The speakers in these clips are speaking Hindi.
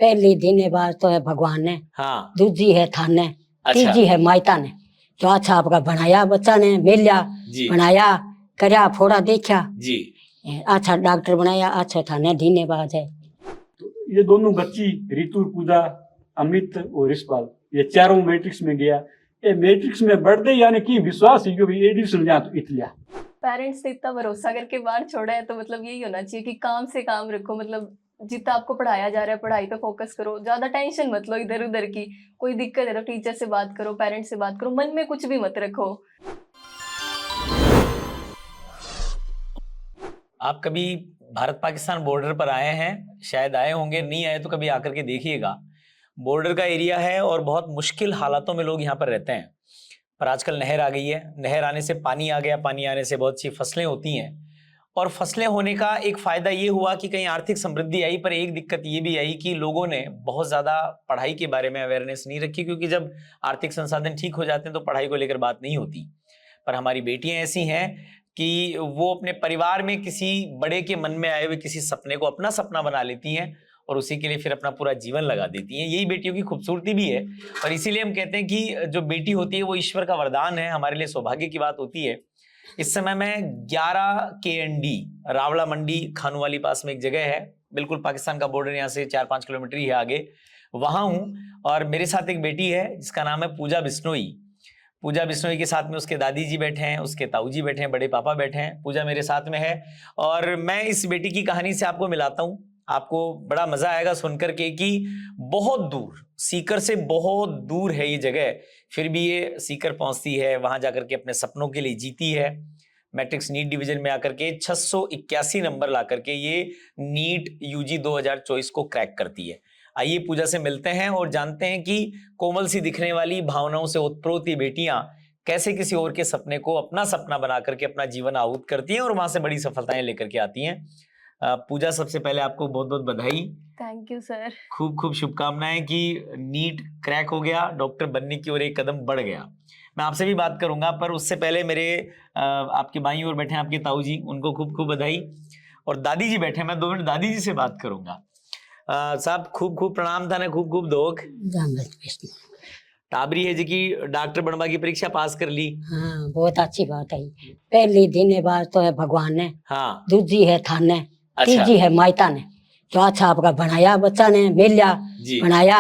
पहली दिन बात तो है भगवान ने, हाँ दूजी है थाने, अच्छा तीजी है मायता ने। जो अच्छा आपका बनाया बच्चा ने मिलिया, जी बनाया करया फोड़ा देखा जी। अच्छा डॉक्टर बनाया, अच्छा थाने धीने बात है। तो ये दोनों बच्ची रितु, पूजा, अमित और रिशपाल, ये चारों मैट्रिक्स में गया। ये मैट्रिक्स में बढ़ते यानी कि विश्वास है कि एडिशन लिया तो इतलिया पेरेंट्स ने इतना भरोसा करके बाहर छोड़ा है, तो मतलब यही होना चाहिए कि काम से काम रखो। मतलब जितना आपको पढ़ाया जा रहा है पढ़ाई पे फोकस करो, ज्यादा टेंशन मत लो इधर उधर की। कोई दिक्कत है तो टीचर से बात करो, पेरेंट्स से बात करो, मन में कुछ भी मत रखो। आप कभी भारत पाकिस्तान बॉर्डर पर आए हैं, शायद आए होंगे, नहीं आए तो कभी आकर के देखिएगा। बॉर्डर का एरिया है और बहुत मुश्किल हालातों में लोग यहाँ पर रहते हैं। पर आजकल नहर आ गई है, नहर आने से पानी आ गया, पानी आने से बहुत सी फसलें होती हैं। और फसलें होने का एक फ़ायदा ये हुआ कि कहीं आर्थिक समृद्धि आई, पर एक दिक्कत ये भी आई कि लोगों ने बहुत ज़्यादा पढ़ाई के बारे में अवेयरनेस नहीं रखी, क्योंकि जब आर्थिक संसाधन ठीक हो जाते हैं तो पढ़ाई को लेकर बात नहीं होती। पर हमारी बेटियां ऐसी हैं कि वो अपने परिवार में किसी बड़े के मन में आए हुए किसी सपने को अपना सपना बना लेती हैं और उसी के लिए फिर अपना पूरा जीवन लगा देती हैं। यही बेटियों की खूबसूरती भी है। और इसीलिए हम कहते हैं कि जो बेटी होती है वो ईश्वर का वरदान है, हमारे लिए सौभाग्य की बात होती है। इस समय मैं 11 KND रावला मंडी खानूवाली पास में एक जगह है, बिल्कुल पाकिस्तान का बॉर्डर यहाँ से 4-5 किलोमीटर ही है आगे, वहां हूँ। और मेरे साथ एक बेटी है जिसका नाम है पूजा बिश्नोई। पूजा बिश्नोई के साथ में उसके दादी जी बैठे हैं, उसके ताऊ जी बैठे हैं, बड़े पापा बैठे हैं, पूजा मेरे साथ में है। और मैं इस बेटी की कहानी से आपको मिलाता हूँ, आपको बड़ा मजा आएगा सुनकर के कि बहुत दूर, सीकर से बहुत दूर है ये जगह, फिर भी ये सीकर पहुंचती है, वहां जाकर के अपने सपनों के लिए जीती है। मैट्रिक्स नीट डिवीजन में आकर के 681 नंबर ला करके ये नीट UG 2024 को क्रैक करती है। आइए पूजा से मिलते हैं और जानते हैं कि कोमल सी दिखने वाली, भावनाओं से ओतप्रोत ये बेटियां कैसे किसी और के सपने को अपना सपना बना करके अपना जीवन आहूत करती हैं और वहां से बड़ी सफलताएं लेकर के आती हैं। पूजा, सबसे पहले आपको बहुत बहुत बधाई। Thank you sir. खूब खूब शुभकामनाएं कि नीट क्रैक हो गया, डॉक्टर बनने की ओर एक कदम बढ़ गया। मैं आपसे भी बात करूंगा, पर उससे पहले मेरे आपके बाईं ओर बैठे हैं आपके ताऊ जी, उनको खूब खूब बधाई। और दादी जी बैठे हैं, मैं 2 मिनट दादी जी से बात करूंगा। साहब खूब खूब प्रणाम था, खूब खूब दोग। टाबरी है जी की डॉक्टर बनवा की परीक्षा पास कर ली। हाँ बहुत अच्छी बात है। पहली दिन बात तो है भगवान ने, हाँ दूजी है थाने, अच्छा तीजी है मायता ने। जो अच्छा आपका बनाया बच्चा ने मिलिया, जी बनाया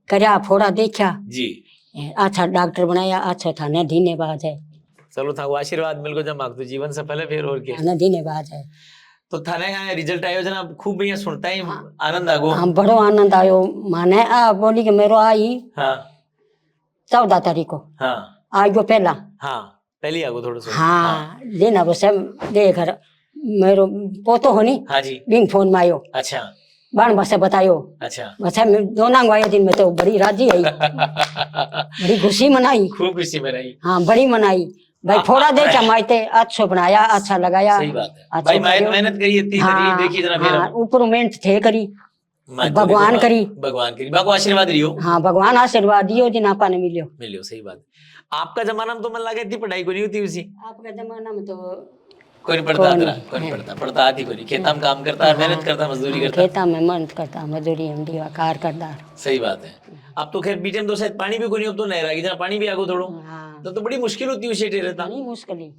करया फोड़ा देखा जी। अच्छा डॉक्टर बनाया, अच्छा थाने धीने बात है। चलो था आशीर्वाद मिल गो, जब मांग तो जीवन सफल है फिर और क्या। थाने धीने बात है। तो थाने यहाँ रिजल्ट आयो जना खूब बढ़िया सुनता है, हाँ। आनंद आगो। हम बड़ो आनंद आयो। माने बोली कि मेरो आई हाँ 14 तारीख को, हाँ आज जो पहला, हाँ पहले आगो थोड़ा सा। हाँ लेना बस देख मेरो पोतो होनी हाँ जी। बिंग फोन में आयो, अच्छा बाण बस बतायो, अच्छा बस दोनों आए दिन में तो बड़ी राजी आई, बड़ी खुशी मनाई, खूब खुशी मनाई। हाँ बड़ी मनाई भाई। फोड़ा देखा मायते, अच्छा बनाया, अच्छा लगाया। सही बात है अच्छा भाई, मेहनत करी इतनी तकलीफ देखी जरा फिर। हाँ इम्प्रूवमेंट थे करी, भगवान करी, भगवान करी, बाको आशीर्वाद रियो। हाँ भगवान आशीर्वाद दियो जिन आपा ने मिलियो। मिलियो, सही बात। आपका जमाना में तो मन लगा इतनी पढ़ाई को नहीं होती उसी। आपका जमाना में तो कोई नहीं पढ़ता था, कोई नहीं पढ़ता आती कोई नहीं, खेता में काम करता, मेहनत करता, मजदूरी करता। खेता में मेहनत करता, मजदूरी हम दिया कार करता। सही बात है। अब तो खैर बीच में तो शायद पानी भी कोई नहीं, अब तो नहर आ गई, जरा पानी भी आगो थोड़ो, हाँ तो बड़ी मुश्किल होती है शेटे रहता। बड़ी मुश्किल।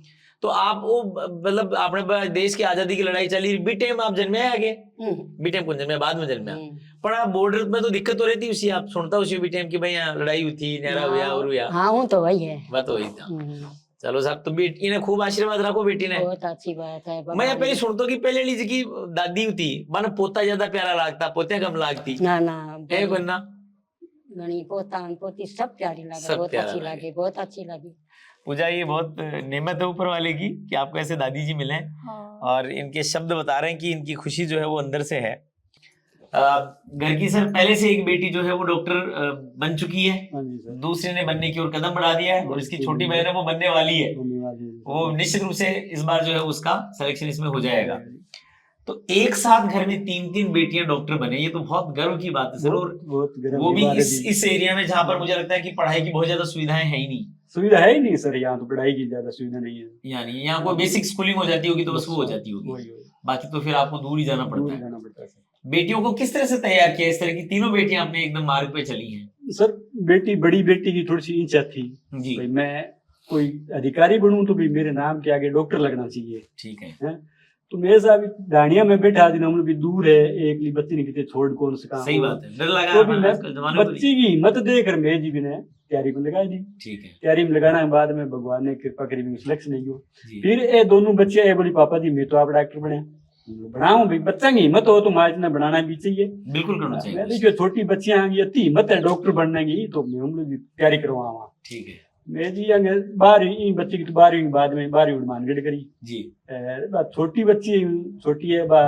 तो आप वो मतलब आपने देश की आजादी की लड़ाई चली, बी टाइम आप जन्मे आगे, बी टाइम कौन जन्मे, बाद में जन्मे। पर आप बॉर्डर में तो दिक्कत हो रही थी उसी, आप सुनता उसी बी टाइम की भाई यहाँ लड़ाई हुई थी, नहरा हुआ और हुआ। हाँ वो तो वही है, बात वही था। चलो साहब, तो बेटी ने खूब आशीर्वाद रखो बेटी ने। बहुत अच्छी बात है। मैं पहले सुनता कि पहले लीजिए की दादी थी माना पोता ज्यादा प्यारा लगता, पोते कम लगती ना ना है बनना गणी पोता पोती सब प्यारी लगे, बहुत अच्छी लगी, बहुत अच्छी लगी। पूजा, ये बहुत नेमत है ऊपर वाले की कि आपको ऐसे दादी जी मिले। हाँ। और इनके शब्द बता रहे हैं कि इनकी खुशी जो है वो अंदर से है। घर की सर पहले से एक बेटी जो है वो डॉक्टर बन चुकी है, दूसरे ने बनने की ओर कदम बढ़ा दिया है, और इसकी छोटी बहन है वो बनने वाली है। वो निश्चित रूप से इस बार जो है उसका सिलेक्शन इसमें हो जाएगा। तो एक साथ घर में 3-3 बेटियां डॉक्टर बने, ये तो बहुत गर्व की बात है सर। और वो भी इस एरिया में जहाँ पर मुझे लगता है कि पढ़ाई की बहुत ज्यादा सुविधाएं है ही नहीं। सुविधा है ही नहीं सर, यहाँ तो पढ़ाई की ज्यादा सुविधा नहीं है। यानी यहाँ कोई बेसिक स्कूलिंग हो जाती होगी तो बस वो हो जाती होगी, बाकी तो फिर आपको दूर ही जाना पड़ता है। बेटियों को किस तरह से तैयार किया? इस तरह की तीनों बेटियां अपने एकदम मार्ग पे चली हैं। सर बड़ी बेटी की थोड़ी सी इच्छा थी जी भाई मैं कोई अधिकारी बनूं तो भी मेरे नाम के आगे डॉक्टर लगना चाहिए, ठीक है। हैं? तो मेरे साहब गाड़िया में बैठा दिन हम लोग भी दूर है, एक ली बच्ची ने कितने छोड़ कौन से काम सही बात है, डर लगा तो भी है मैं आजकल जमाने में तो बच्ची की हिम्मत देकर मैं जी भी ने तैयारी में लगा दी। ठीक है तैयारी में लगाने के बाद में भगवान ने कृपा करी भी सिलेक्शन नहीं हो। जी फिर ये दोनों बच्चे ये बोली पापा जी मैं तो आप डॉक्टर बने बनाऊं भाई, बच्चा की हिम्मत हो तो माँ इतना बनाना भी चाहिए। बिल्कुल करना मैं चाहिए। देखिए छोटी बच्चियां आगे इतनी हिम्मत है डॉक्टर बनने की, तो मैं हम लोग की तैयारी करवावा। ठीक है मैं जी आगे 12वीं बच्चे की तो 12वीं के बाद में 12वीं मानगढ़ करी। जी छोटी बच्ची छोटी है बा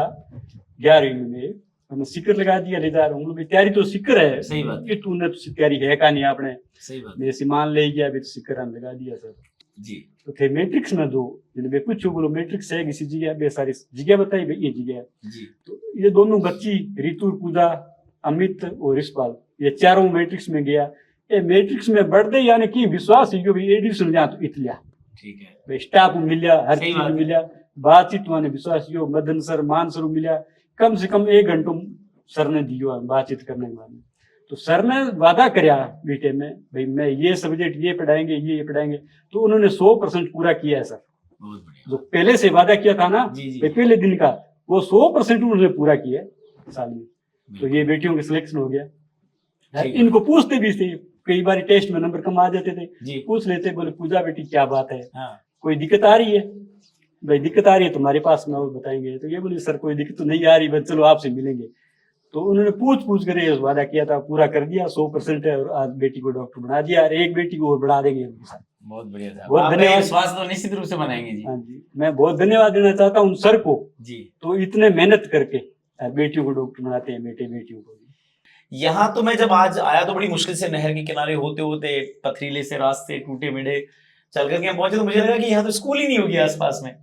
11वीं में हमने सिक्कर लगा दिया ले जा रहा हूँ तैयारी तो सिक्कर है। सही बात है। ये तूने तो तैयारी है का नहीं आपने, सही बात मेरे से मान ले गया भी सिक्कर हम लगा दिया सर। जी तो थे मैट्रिक्स में दो जिन्हें पूछो बोलो मैट्रिक्स है किसी जगह बे सारी जगह बताई भाई ये जगह है। जी तो ये दोनों बच्ची रितु पूजा अमित और रिशपाल ये चारों मैट्रिक्स में गया। ये मैट्रिक्स में बढ़ते यानी कि विश्वास ही भी एडिशन जा तो इतलिया ठीक है भाई स्टाफ मिलिया हर सही चीज बात है। मिलिया बातचीत माने विश्वास यो मदन सर मान सर मिलिया कम से कम 1 घंटो सर ने दियो बातचीत करने के बाद। तो सर ने वादा कराया बेटे में भाई मैं ये सब्जेक्ट ये पढ़ाएंगे ये पढ़ाएंगे, तो उन्होंने 100% पूरा किया है सर। बहुत बढ़िया जो पहले से वादा किया था ना जी जी भाई पहले दिन का वो 100% उन्होंने पूरा किया है साल में। तो बिल्कुल। ये बेटियों का सिलेक्शन हो गया। ठीक है। इनको पूछते भी थे कई बार टेस्ट में नंबर कम आ जाते थे, जी पूछ लेते बोले पूजा बेटी क्या बात है, हाँ कोई दिक्कत आ रही है? भाई दिक्कत आ रही है तुम्हारे पास में और बताएंगे। तो ये बोले सर कोई दिक्कत तो नहीं आ रही, बस चलो आपसे मिलेंगे। तो उन्होंने पूछ कर ये वादा किया था पूरा कर दिया 100% है, और आज बेटी को डॉक्टर बना दिया और एक बेटी को और बढ़ा देंगे उनके साथ। बहुत बढ़िया था। बहुत आपका धन्यवाद। विश्वास तो निश्चित रूप से बनाएंगे जी। हाँ जी मैं बहुत धन्यवाद देना चाहता हूँ उन सर को, जी तो इतने मेहनत करके बेटियों को डॉक्टर बनाते हैं बेटे बेटियों को। यहाँ तो मैं जब आज आया तो बड़ी मुश्किल से नहर के किनारे होते होते पथरीले से रास्ते टूटे मेढ़े चल करके हम पहुंचे, तो मुझे लगा कि यहाँ तो स्कूल ही नहीं होगी आसपास में।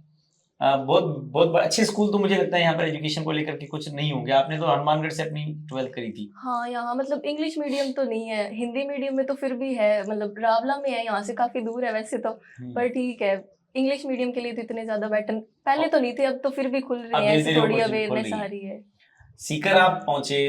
बहुत बहुत अच्छे स्कूल तो मुझे लगता है यहाँ पर एजुकेशन को लेकर के कुछ नहीं होंगे। आपने तो हनुमानगढ़ से अपनी 12th करी थी। हाँ यहाँ मतलब इंग्लिश मीडियम तो नहीं है, हिंदी मीडियम में तो फिर भी है, मतलब रावला में है, यहाँ से काफी दूर है वैसे तो, पर ठीक है। इंग्लिश मीडियम के लिए तो इतने ज्यादा बैटन पहले तो नहीं थे, अब तो फिर भी खुल रहे हैं, ऐसे थोड़ी अवेयरनेस आ रही है। सीकर आप पहुंचे,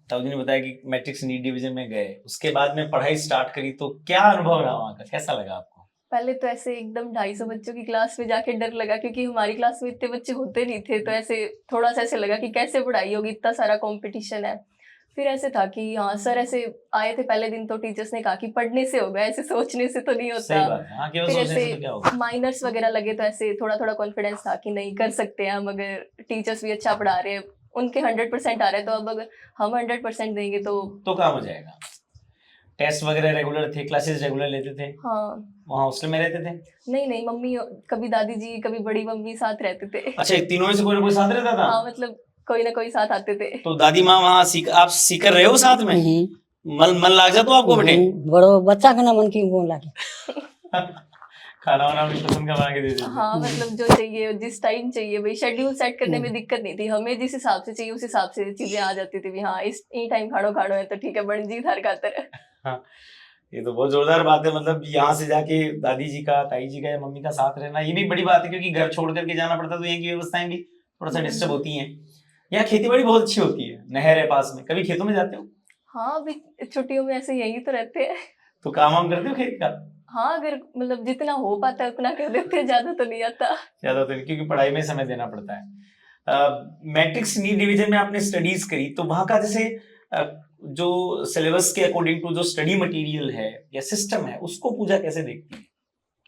ताऊजी ने बताया कि मैट्रिक्स नीट डिवीजन में गए, उसके बाद में पढ़ाई स्टार्ट करी, तो क्या अनुभव रहा वहाँ का, कैसा लगा आपको? पहले तो ऐसे एकदम 250 बच्चों की क्लास में जाके डर लगा, क्योंकि हमारी क्लास में इतने बच्चे होते नहीं थे, तो ऐसे थोड़ा सा ऐसे लगा कि कैसे पढ़ाई होगी, इतना सारा कंपटीशन है। फिर ऐसे था कि हाँ सर ऐसे आए थे पहले दिन, तो टीचर्स ने कहा कि पढ़ने से होगा, ऐसे सोचने से तो नहीं होता। सही बात है। हाँ, केवल फिर सोचने से तो क्या होगा। ऐसे माइनर्स वगैरह लगे तो ऐसे थोड़ा थोड़ा कॉन्फिडेंस था कि नहीं कर सकते हैं हम, अगर टीचर्स भी अच्छा पढ़ा रहे हैं, उनके 100% आ रहे हैं, तो अब अगर हम 100% देंगे तो काम हो जाएगा। टेस्ट वगैरह रेगुलर थे, क्लासेस रेगुलर लेते थे? हाँ। वहाँ हॉस्टल में रहते थे? नहीं मम्मी, कभी दादी जी कभी बड़ी मम्मी साथ रहते थे। अच्छा, तीनों में से कोई ना कोई साथ रहता था? हाँ मतलब कोई ना कोई साथ आते थे। तो दादी माँ वहाँ आप सीकर रहे हो साथ में? मन लाग जाता आपको बेटे? बड़ो बच्चा का ना मन की वो लागे। खाना वाना भी पसंद का बना के दे देते? हाँ मतलब जो चाहिए जिस टाइम चाहिए भाई, शेड्यूल सेट करने में दिक्कत नहीं थी, हमें जिस हिसाब से चाहिए उस हिसाब से चीजें आ जाती थी भी। हाँ इस टाइम खाड़ो है तो ठीक है, बन जी हर खातर। हाँ, ये तो बहुत जोरदार बात है। मतलब यहाँ से जाके दादी जी का, ताई जी का या मम्मी का साथ रहना, ये भी बड़ी बात है, क्योंकि घर छोड़ करके जाना पड़ता, तो यहाँ की व्यवस्थाएं भी थोड़ा सा डिस्टर्ब होती हैं। यहाँ खेती बाड़ी बहुत अच्छी होती है, नहर है पास में, कभी खेतों में जाते हो? हाँ अभी छुट्टियों में ऐसे यही तो रहते हैं। तो काम वाम करते हो खेत का? हाँ अगर मतलब जितना हो पाता है उतना कर देते हैं, ज्यादा तो नहीं आता। ज्यादा तो नहीं, क्योंकि पढ़ाई में समय देना पड़ता है। मैट्रिक्स नीट डिवीजन में आपने स्टडीज करी, तो वहां का जैसे जो सिलेबस के अकॉर्डिंग टू जो स्टडी मटेरियल है या सिस्टम है, उसको पूजा कैसे देखती है?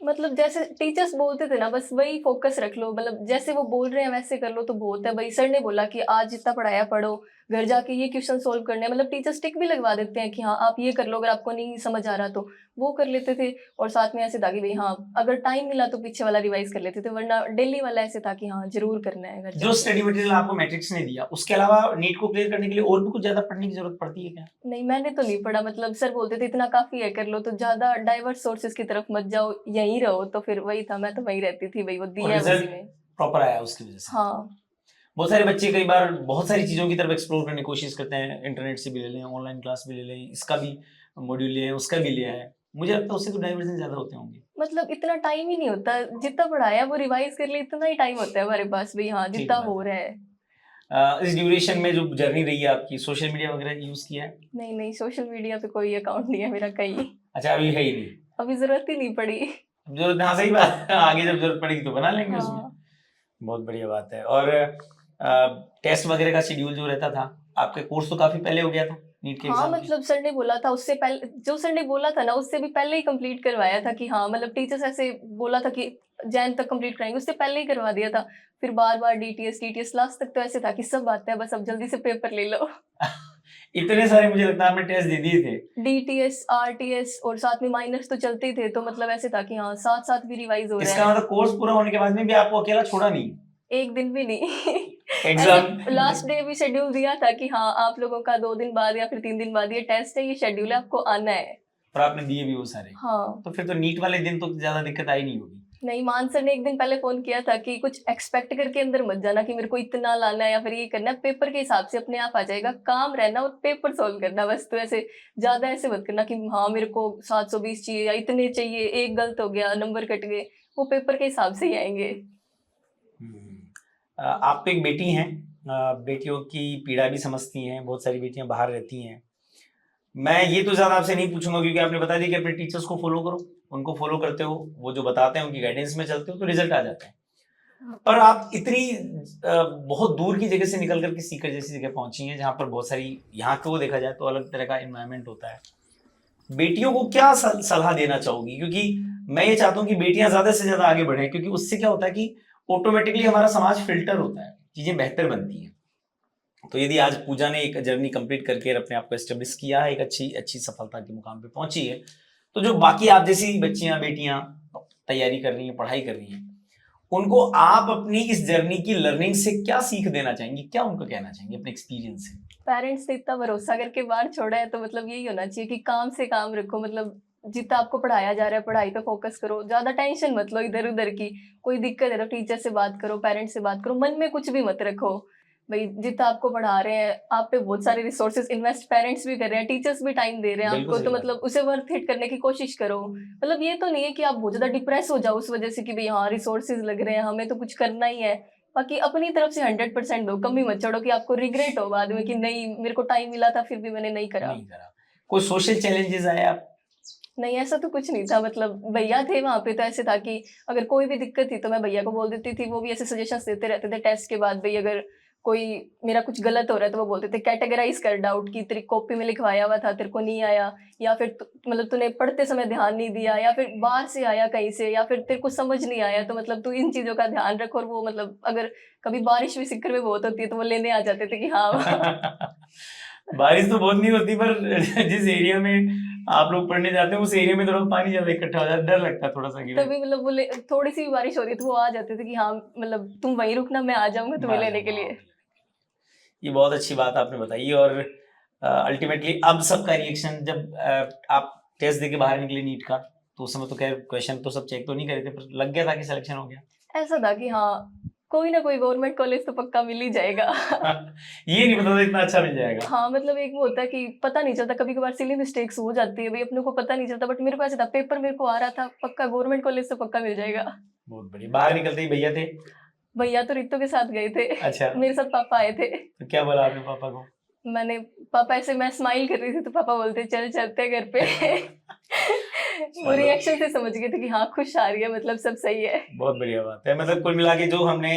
मतलब जैसे टीचर्स बोलते थे ना, बस वही फोकस रख लो, मतलब जैसे वो बोल रहे हैं वैसे कर लो तो बहुत है भाई। सर ने बोला कि आज जितना पढ़ाया पढ़ो, घर जाके ये क्वेश्चन सोल्व करने हैं, मतलब टीचर्स टिक भी लगवा देते हैं कि हाँ आप ये कर लो, अगर आपको नहीं समझ आ रहा तो वो कर लेते थे। और साथ में ऐसे था कि भाई हाँ अगर टाइम मिला तो पीछे वाला रिवाइज कर लेते थे, वरना डेली वाला ऐसे था कि हाँ जरूर करना है घर। जो स्टडी मटेरियल आपको मैट्रिक्स ने दिया, उसके अलावा नीट को क्लियर करने के लिए और भी कुछ ज्यादा पढ़ने की जरूरत पड़ती है क्या? नहीं मैंने तो नहीं पढ़ा, मतलब सर बोलते थे इतना काफी है कर लो, तो ज्यादा डाइवर्स सोर्सेज की तरफ मत जाओ, यहीं रहो। तो फिर वही था, मैं तो वहीं रहती थी भाई, वो दिया है उसी में। प्रॉपर आया उसकी वजह से? हाँ बहुत सारे बच्चे कई बार बहुत सारी चीजों की तरफ एक्सप्लोर करने की कोशिश करते हैं, इंटरनेट से भी ले लें, ऑनलाइन क्लास भी ले लें, इसका भी मॉड्यूल लिया है, उसका भी लिया है, मुझे लगता है उससे तो डाइवर्जन ज्यादा होते होंगे। मतलब इतना टाइम ही नहीं होता, जितना पढ़ाया वो रिवाइज कर ले, इतना ही टाइम होता है हमारे पास भी। हाँ जितना हो रहा है। इस ड्यूरेशन में जो जर्नी रही है आपकी, सोशल मीडिया वगैरह यूज किया है? नहीं नहीं, सोशल मीडिया पे कोई अकाउंट नहीं है मेरा कहीं, अच्छा, अभी है ही नहीं। अभी जरूरत ही नहीं पड़ी। अब जरूरत, हाँ सही बात है, आगे जब जरूरत पड़ेगी तो बना लेंगे उसमें। हाँ बहुत बढ़िया बात है। और टेस्ट वगैरह का शेड्यूल जो रहता था, आपके कोर्स तो काफी पहले हो गया था नीट के हाँ, एग्जाम के? मतलब सर ने बोला था उससे पहले, जो सर ने बोला था ना उससे भी पहले ही कंप्लीट करवाया था कि हाँ, मतलब टीचर्स ऐसे बोला था कि जैन तक कंप्लीट कराएंगे, उससे पहले ही करवा दिया था। फिर बार बार डीटीएस लास्ट तक तो ऐसे था कि सब आता है, बस अब जल्दी से पेपर ले लो। इतने सारे मुझे लगता है आपने टेस्ट दे दिए थे। डीटीएस, आरटीएस और साथ में माइनर्स तो चलते ही थे, तो मतलब ऐसे था कि हाँ साथ साथ भी रिवाइज हो रहा इसका है। मतलब कोर्स पूरा होने के बाद में भी आपको अकेला छोड़ा नहीं? एक दिन भी नहीं। एग्जाम लास्ट डे भी शेड्यूल दिया था कि हाँ आप लोगों का 2 दिन बाद या फिर 3 दिन बाद ये टेस्ट है, ये शेड्यूल है, आपको आना है। और आपने दिए भी वो सारे? हाँ। तो फिर तो नीट वाले दिन तो ज्यादा दिक्कत आई नहीं होगी? नहीं, मान सर ने एक दिन पहले फोन किया था कि कुछ एक्सपेक्ट करके अंदर मत जाना कि मेरे को इतना लाना है या फिर ये करना है, पेपर के हिसाब से अपने आप आ जाएगा, काम रहना और पेपर सॉल्व करना बस। तो ऐसे ज्यादा ऐसे मत करना कि हाँ मेरे को 720 चाहिए या इतने चाहिए, एक गलत हो गया नंबर कट गए, वो पेपर के हिसाब से ही आएंगे। आप तो एक बेटी हैं, बेटियों की पीड़ा भी समझती हैं, बहुत सारी बेटियां बाहर रहती हैं। मैं ये तो ज्यादा आपसे नहीं पूछूंगा क्योंकि आपने बता दिया कि अपने टीचर्स को फॉलो करो, उनको फॉलो करते हो, वो जो बताते हैं उनकी गाइडेंस में चलते हो तो रिजल्ट आ जाता है। पर आप इतनी बहुत दूर की जगह से निकल करके सीकर जैसी जगह पहुंची हैं जहाँ पर बहुत सारी, यहाँ को देखा जाए तो अलग तरह का एनवायरनमेंट होता है। बेटियों को क्या सलाह देना चाहोगी? क्योंकि मैं ये चाहता हूँ कि बेटियां ज्यादा से ज्यादा आगे बढ़े, क्योंकि उससे क्या होता है कि ऑटोमेटिकली हमारा समाज फिल्टर होता है, चीजें बेहतर बनती हैं। तो यदि आज पूजा ने एक जर्नी कंप्लीट करके अपने आप को एस्टेब्लिश किया है, एक अच्छी सफलता के मुकाम पे पहुंची है, तो जो बाकी आप जैसी बच्चियां बेटियां तैयारी कर रही हैं, पढ़ाई कर रही हैं, उनको आप अपनी इस जर्नी की लर्निंग से क्या सीख देना चाहेंगे, क्या उनको कहना चाहेंगे अपने एक्सपीरियंस से? पेरेंट्स ने इतना भरोसा करके बाहर छोड़ा है, तो मतलब यही होना चाहिए कि काम से काम रखो, मतलब जितना आपको पढ़ाया जा रहा है पढ़ाई पे फोकस करो, ज्यादा टेंशन मत लो इधर उधर की। कोई दिक्कत है तो टीचर से बात करो, पेरेंट्स से बात करो, मन में कुछ भी मत रखो। भाई जितना आपको पढ़ा रहे हैं, आप पे बहुत सारे रिसोर्सेज इन्वेस्ट पेरेंट्स भी कर रहे हैं, टीचर्स भी टाइम दे रहे हैं बिल्कुल आपको, सही तो बात मतलब उसे वर्थ इट करने की कोशिश करो। मतलब ये तो नहीं है कि आप बहुत ज्यादा डिप्रेस हो जाओ उस वजह से कि भाई हाँ रिसोर्सेज लग रहे हैं, हमें तो कुछ करना ही है। बाकी अपनी तरफ से 100% दो, कमी मत छोड़ो कि आपको रिग्रेट हो बाद में कि नहीं मेरे को टाइम मिला था फिर भी मैंने नहीं करा। नहीं करा। कोई सोशल चैलेंजेस आए आप? नहीं, ऐसा तो कुछ नहीं था, मतलब भैया थे वहाँ पे, तो ऐसे था कि अगर कोई भी दिक्कत थी तो मैं भैया को बोल देती थी, वो भी ऐसे सजेशंस देते रहते थे टेस्ट के बाद। भाई अगर कोई मेरा कुछ गलत हो रहा है तो वो बोलते थे कैटेगराइज कर डाउट की, तेरी कॉपी में लिखवाया हुआ था तेरे को नहीं आया, या फिर मतलब तूने पढ़ते समय ध्यान नहीं दिया, या फिर बाहर से आया कहीं से, या फिर तेरे को समझ नहीं आया, तो मतलब तू इन चीजों का ध्यान रख। और वो मतलब अगर कभी बारिश भी सिक्कर में बहुत होती है तो वो लेने आ जाते थे कि हाँ। बारिश तो बहुत नहीं होती, पर जिस एरिया में आप लोग पढ़ने जाते हैं उस एरिया में थोड़ा पानी ज्यादा इकट्ठा हो जाता है, डर लगता है थोड़ा सा गिरे। तभी मतलब वो थोड़ी सी भी बारिश हो रही है तो वो आ जाते थे कि हाँ मतलब तुम वहीं रुकना, मैं आ जाऊंगा तुम्हें लेने के लिए। ये बहुत अच्छी बात आपने बताई। और अल्टीमेटली अब सबका रिएक्शन, जब आप टेस्ट देके बाहर निकले नीट का, तो उस समय तो खैर क्वेश्चन तो सब चेक तो नहीं करे थे, पर लग गया था कि सिलेक्शन हो गया? ऐसा था कि हाँ कोई ना कोई गवर्नमेंट कॉलेज तो पक्का मिल ही जाएगा। ये नहीं पता था इतना अच्छा मिल जाएगा। हाँ मतलब एक वो होता है कि पता नहीं चलता, कभी कभार सिली मिस्टेक्स हो जाती है भाई, अपने को पता नहीं चलता, बट मेरे पास था पेपर, मेरे को आ रहा था पक्का गवर्नमेंट कॉलेज तो पक्का मिल जाएगा। बहुत बढ़िया। बाहर निकलते ही भैया थे? भैया तो रितु के साथ गए थे। अच्छा। मेरे साथ पापा आए थे। तो क्या बोला आपने पापा को? मैंने पापा ऐसे, मैं स्माइल कर रही थी तो पापा बोलते चल चलते हैं घर पे। वो रिएक्शन से समझ गए थे कि हाँ खुश आ रही है, मतलब सब सही है। बहुत बढ़िया बात है। मतलब कुल मिला के जो हमने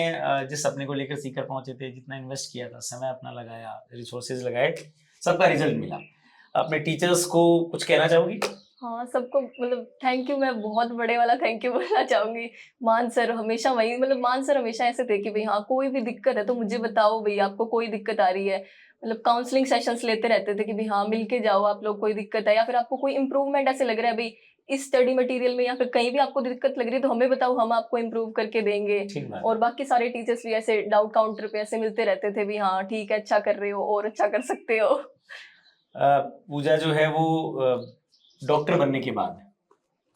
जिस सपने को लेकर सीकर पहुंचे थे, जितना इन्वेस्ट किया था, समय अपना लगाया, रिसोर्सेज लगाए, सबका रिजल्ट मिला। अपने टीचर्स को कुछ कहना चाहोगी? हाँ सबको मतलब थैंक यू, मैं बहुत बड़े वाला थैंक यू बोलना चाहूंगी। मान सर हमेशा वही, मतलब मान सर हमेशा ऐसे थे कि भाई हाँ कोई भी दिक्कत है तो मुझे बताओ, भाई आपको कोई दिक्कत आ रही है, मतलब काउंसलिंग सेशंस लेते रहते थे कि भाई हाँ मिलके जाओ आप लोग, कोई दिक्कत है या फिर आपको कोई इंप्रूवमेंट ऐसे लग रहा है भाई इस स्टडी मटेरियल में या फिर कहीं भी आपको दिक्कत लग रही है तो हमें बताओ, हम आपको इम्प्रूव करके देंगे। ठीक बात। और बाकी सारे टीचर्स भी ऐसे डाउट काउंटर पे ऐसे मिलते रहते थे भी हाँ ठीक है अच्छा कर रहे हो और अच्छा कर सकते हो। पूजा जो है वो डॉक्टर बनने के बाद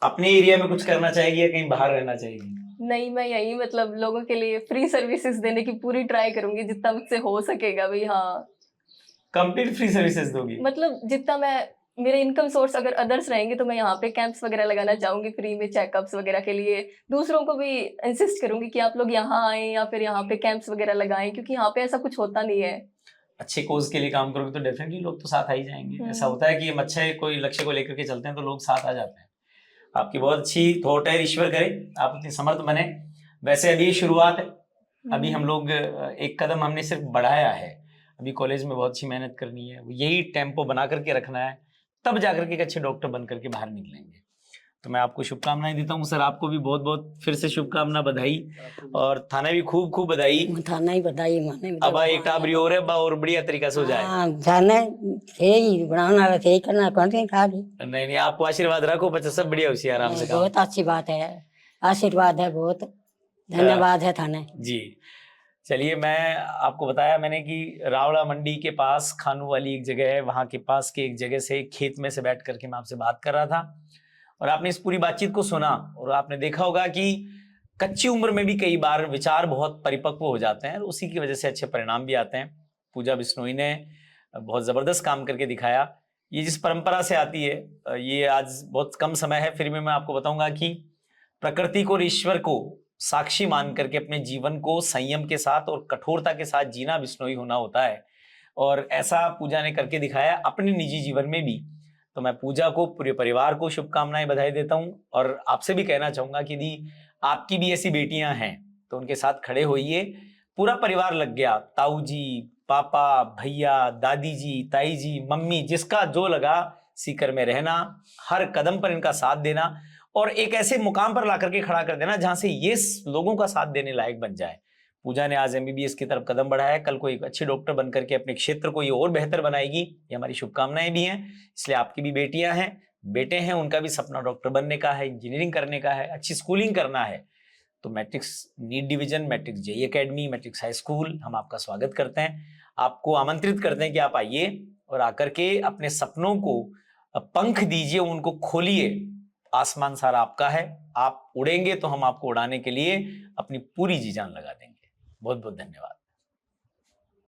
अपने एरिया में कुछ करना चाहेगी या कहीं बाहर रहना चाहेगी? नहीं, मैं यही मतलब लोगों के लिए फ्री सर्विसेज देने की पूरी ट्राई करूंगी जितना मुझसे हो सकेगा भाई। हाँ कंप्लीट फ्री सर्विसेज दोगी? मतलब जितना मैं मेरे इनकम सोर्स अगर अदर्स रहेंगे तो मैं यहाँ पे कैंप्स वगैरह लगाना चाहूंगी फ्री में, चेकअप्स वगैरह के लिए। दूसरों को भी इंसिस्ट करूंगी कि आप लोग यहाँ आए या फिर यहाँ पे कैंप्स वगैरह लगाएं, क्योंकि यहाँ पे ऐसा कुछ होता नहीं है। अच्छे कोज के लिए काम करोगे तो डेफिनेटली लोग तो साथ आ ही जाएंगे। ऐसा होता है कि हम अच्छे कोई लक्ष्य को लेकर के चलते हैं तो लोग साथ आ जाते हैं। आपकी बहुत अच्छी थॉट है, ईश्वर करे आप इतने समर्थ बने। वैसे अभी शुरुआत है, अभी हम लोग एक कदम हमने सिर्फ बढ़ाया है। अभी कॉलेज में बहुत अच्छी मेहनत करनी है, यही टेम्पो बना करके रखना है, तब जाकर के एक अच्छे डॉक्टर बन करके बाहर निकलेंगे। तो मैं आपको शुभकामनाएं देता हूँ सर, आपको भी बहुत बहुत फिर से शुभकामना, बधाई, और थाना भी खूब खूब बधाई। थाना ही बताई माने अब एक टाबरी और है और बढ़िया तरीका से हो जाए। हाँ थाने थे ही बनाना थे ही करना कौन सी खा दी। नहीं नहीं, आपको आशीर्वाद रखो, बच्चा सब बढ़िया उसी आराम से काम। बहुत अच्छी बात है, आशीर्वाद है, बहुत धन्यवाद है थाने जी। चलिए, मैं आपको बताया मैंने कि रावड़ा मंडी के पास खानू वाली एक जगह है, वहां के पास के एक जगह से खेत में से बैठ करके मैं आपसे बात कर रहा था, और आपने इस पूरी बातचीत को सुना, और आपने देखा होगा कि कच्ची उम्र में भी कई बार विचार बहुत परिपक्व हो जाते हैं, और उसी की वजह से अच्छे परिणाम भी आते हैं। पूजा बिश्नोई ने बहुत जबरदस्त काम करके दिखाया। ये जिस परंपरा से आती है, ये आज बहुत कम समय है, फिर भी मैं आपको बताऊंगा कि प्रकृति को और ईश्वर को साक्षी मान करके अपने जीवन को संयम के साथ और कठोरता के साथ जीना बिश्नोई होना होता है, और ऐसा पूजा ने करके दिखाया अपने निजी जीवन में भी। तो मैं पूजा को, पूरे परिवार को शुभकामनाएं, बधाई देता हूं, और आपसे भी कहना चाहूंगा कि यदि आपकी भी ऐसी बेटियां हैं तो उनके साथ खड़े होइए। पूरा परिवार लग गया, ताऊ जी, पापा, भैया, दादी जी, ताई जी, मम्मी, जिसका जो लगा, सीकर में रहना, हर कदम पर इनका साथ देना, और एक ऐसे मुकाम पर ला करके खड़ा कर देना जहां से ये लोगों का साथ देने लायक बन जाए। पूजा ने आज एमबीबीएस की तरफ कदम बढ़ाया है, कल को एक अच्छी डॉक्टर बनकर के अपने क्षेत्र को ये और बेहतर बनाएगी, ये हमारी शुभकामनाएं भी हैं। इसलिए आपकी भी बेटियां हैं, बेटे हैं, उनका भी सपना डॉक्टर बनने का है, इंजीनियरिंग करने का है, अच्छी स्कूलिंग करना है, तो Matrix NEET division, Matrix JEE academy, Matrix high school, हम आपका स्वागत करते हैं, आपको आमंत्रित करते हैं कि आप आइए और आकर के अपने सपनों को पंख दीजिए, उनको खोलिए। आसमान सारा आपका है, आप उड़ेंगे तो हम आपको उड़ाने के लिए अपनी पूरी जी जान लगा देंगे। बहुत बहुत धन्यवाद।